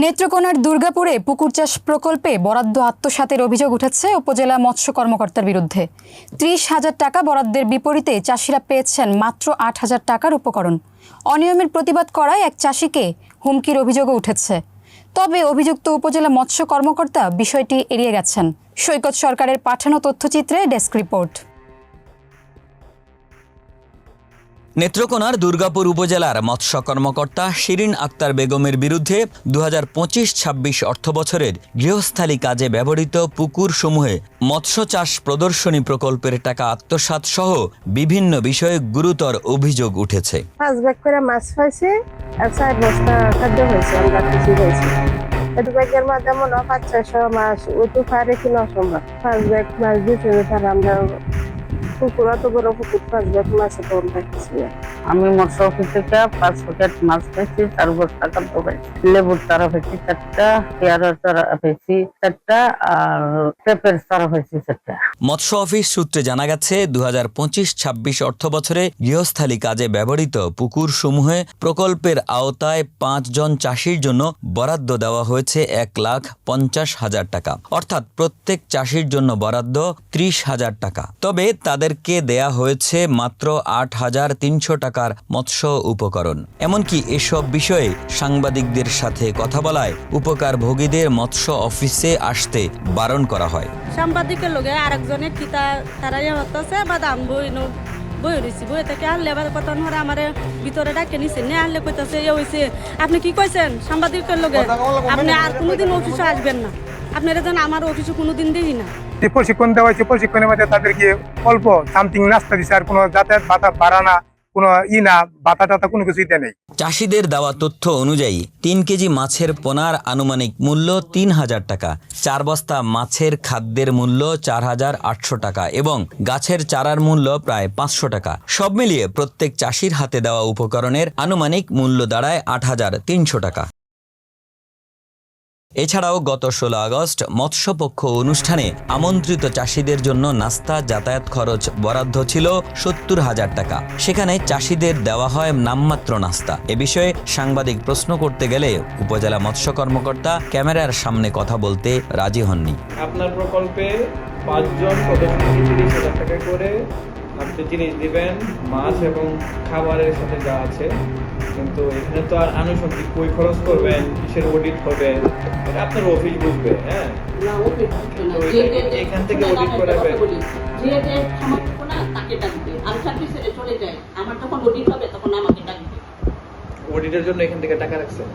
নেত্রকোনার দুর্গাপুরে পুকুর চাষ প্রকল্পে বরাদ্দ আত্মসাতের অভিযোগ উঠেছে উপজেলা মৎস্য কর্মকর্তার বিরুদ্ধে। ৩০,০০০ টাকা বরাদ্দের বিপরীতে চাষিরা পেয়েছেন মাত্র ৮,০০০ টাকার উপকরণ। অনিয়মের প্রতিবাদ করায় এক চাষিকে হুমকির অভিযোগও উঠেছে। তবে অভিযুক্ত উপজেলা মৎস্য কর্মকর্তা বিষয়টি এড়িয়ে গেছেন। সৈকত সরকারের পাঠানো তথ্যচিত্রে ডেস্ক রিপোর্ট। নেত্রকোনার দুর্গাপুর উপজেলার মৎস্য কর্মকর্তা শিরিন আক্তার বেগমের বিরুদ্ধে ২০২৫-২৬ অর্থবছরের গৃহস্থালী কাজে ব্যবহৃত পুকুরসমূহে মৎস্য চাষ প্রদর্শনী প্রকল্পের টাকা আত্মসাৎ সহ বিভিন্ন বিষয়ে গুরুতর অভিযোগ উঠেছে। 5 ব্যাগ করে মাছ পাইছি আর 4 বস্তা খাদ্য হয়েছে, আমরা খুশি হয়েছি। এই ব্যাগের মধ্যে মনে হয় 500-600 মাছ ওটু পারে কিনা অসম্ভব। 5 ব্যাগ মাছ দিতে তার আমরা পুকুর অত বড় পুকুর 5 ব্যাগ মাছ তখন পাইছি। আমি মৎস্য অফিস থেকে 5 প্যাকেট মাছ পেয়েছি, 4 বস্তা খাদ্য পেয়েছি, লেবুর চারা পেয়েছি 4টা, পেয়ারার চারা পেয়েছি 4টা, আর পেঁপের চারা পেয়েছি 4টা। মৎস্য অফিস সূত্রে জানা গেছে ২০২৫-২৬ অর্থবছরে গৃহস্থালী কাজে ব্যবহৃত পুকুরসমূহে প্রকল্পের আওতায় 5 জন চাষির জন্য বরাদ্দ দেওয়া হয়েছে 1,50,000 টাকা, অর্থাৎ প্রত্যেক চাষির জন্য বরাদ্দ 30,000 টাকা। তবে তাদেরকে দেয়া হয়েছে মাত্র 8,300 টাকার মৎস্য উপকরণ। এমনকি এসব বিষয়ে সাংবাদিকদের সাথে কথা বলায় উপকারভোগীদের মৎস্য অফিসে আসতে বারণ করা হয়। সাংবাদিকের লগে আরেকজনের কিতা তারাই হতেছে বা দাম বই রয়েছি বই থেকে আনলে আবার কত হরে আমার ভিতরে ডাকে নিছে নিয়ে আনলে কইতেছে এ হয়েছে। আপনি কি কইছেন সাংবাদিকের লগে? আপনি আর কোনোদিন অফিসে আসবেন না, আপনারা যেন আমার অফিসে কোনোদিন দেখি না। প্রশিক্ষণ দেওয়া হয়েছে, প্রশিক্ষণের মধ্যে তাদেরকে অল্প সামথিং নাস্তা দিচ্ছে, আর কোনো যাতায়াত ভাতা ভাড়া না, কোনো না ভাতা টাতা কোনো কিছুই দেয় নেই। চাষিদের দেওয়া তথ্য অনুযায়ী 3 কেজি মাছের পোনার আনুমানিক মূল্য 3,000 টাকা, 4 বস্তা মাছের খাদ্যের মূল্য 4,800 টাকা এবং গাছের চারার মূল্য প্রায় 500 টাকা। সব মিলিয়ে প্রত্যেক চাষির হাতে দেওয়া উপকরণের আনুমানিক মূল্য দাঁড়ায় 8,300 টাকা। এছাড়াও গত 16 আগস্ট মৎস্যপক্ষ অনুষ্ঠানে আমন্ত্রিত চাষিদের জন্য নাস্তা যাতায়াত খরচ বরাদ্দ ছিল 70,000 টাকা। সেখানে চাষিদের দেওয়া হয় নামমাত্র নাস্তা। এ বিষয়ে সাংবাদিক প্রশ্ন করতে গেলে উপজেলা মৎস্য কর্মকর্তা ক্যামেরার সামনে কথা বলতে রাজি হননি। আপনার প্রকল্পে 5 জন প্রদর্শনী 30,000 টাকা করে আপনি জিনিস দিবেন, মাছ এবং খাবারের সাথে যা আছে, কিন্তু এখানে তো আর আনুষঙ্গিক কই খরচ করবেন, কিসের অডিট হবে, এটা আপনার অফিস বুঝবে। হ্যাঁ, এখান থেকে অডিট করাবে। অডিটের জন্য এখান থেকে টাকা রাখছেন?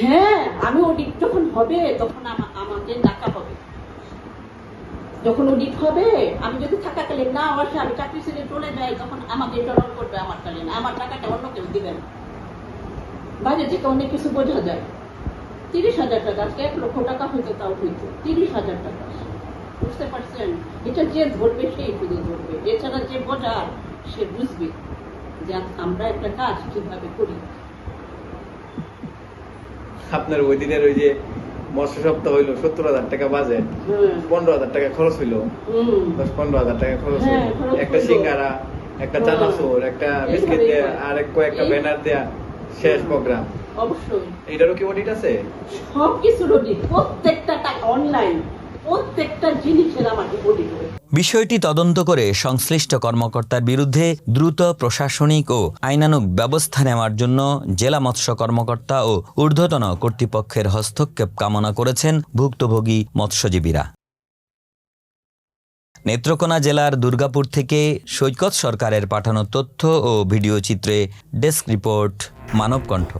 হ্যাঁ, আমি অডিট যখন হবে তখন আমাকে টাকা হবে। যখন অডিট হবে, আমি যদি থাকাকালীন না আসে, আমি চাকরি ছেড়ে চলে যাই, তখন আমাকে টলন করবে আমার কালীন, আমার টাকাটা অন্য কেউ দিবেন। বাইরে থেকে অনেক কিছু বোঝা যায়। 30,000 টাকা, আজকে 1 লক্ষ টাকা হইতো, তাও হইতো 30,000 টাকা। বুঝতে পারছেন? এটা যে ধরবে সেই শুধু ধরবে, এছাড়া যে বোঝার সে বুঝবে যে আমরা একটা কাজ কিভাবে করি। আপনার ওই দিনের ওই যে মৎস্য সপ্তাহ হইলো, 70,000 টাকা বাজেট, 15,000 টাকা খরচ হইলো, 10-15,000 টাকা খরচ হইলো। একটা সিঙ্গারা, একটা চানাচুর, একটা বিস্কিট দেয়া আর কয়েকটা ব্যানার দেয়া, শেষ প্রোগ্রাম। অবশ্যই এটারও কি অডিট আছে? সব কিছুর অডিট, প্রত্যেকটা টাকা অনলাইন, প্রত্যেকটা জিনিসের আমাকে অডিট হবে। বিষয়টি তদন্ত করে সংশ্লিষ্ট কর্মকর্তার বিরুদ্ধে দ্রুত প্রশাসনিক ও আইনানুগ ব্যবস্থা নেওয়ার জন্য জেলা মৎস্য কর্মকর্তা ও ঊর্ধ্বতন কর্তৃপক্ষের হস্তক্ষেপ কামনা করেছেন ভুক্তভোগী মৎস্যজীবীরা। নেত্রকোনা জেলার দুর্গাপুর থেকে সৈকত সরকারের পাঠানো তথ্য ও ভিডিও চিত্রে ডেস্ক রিপোর্ট, মানবকণ্ঠ।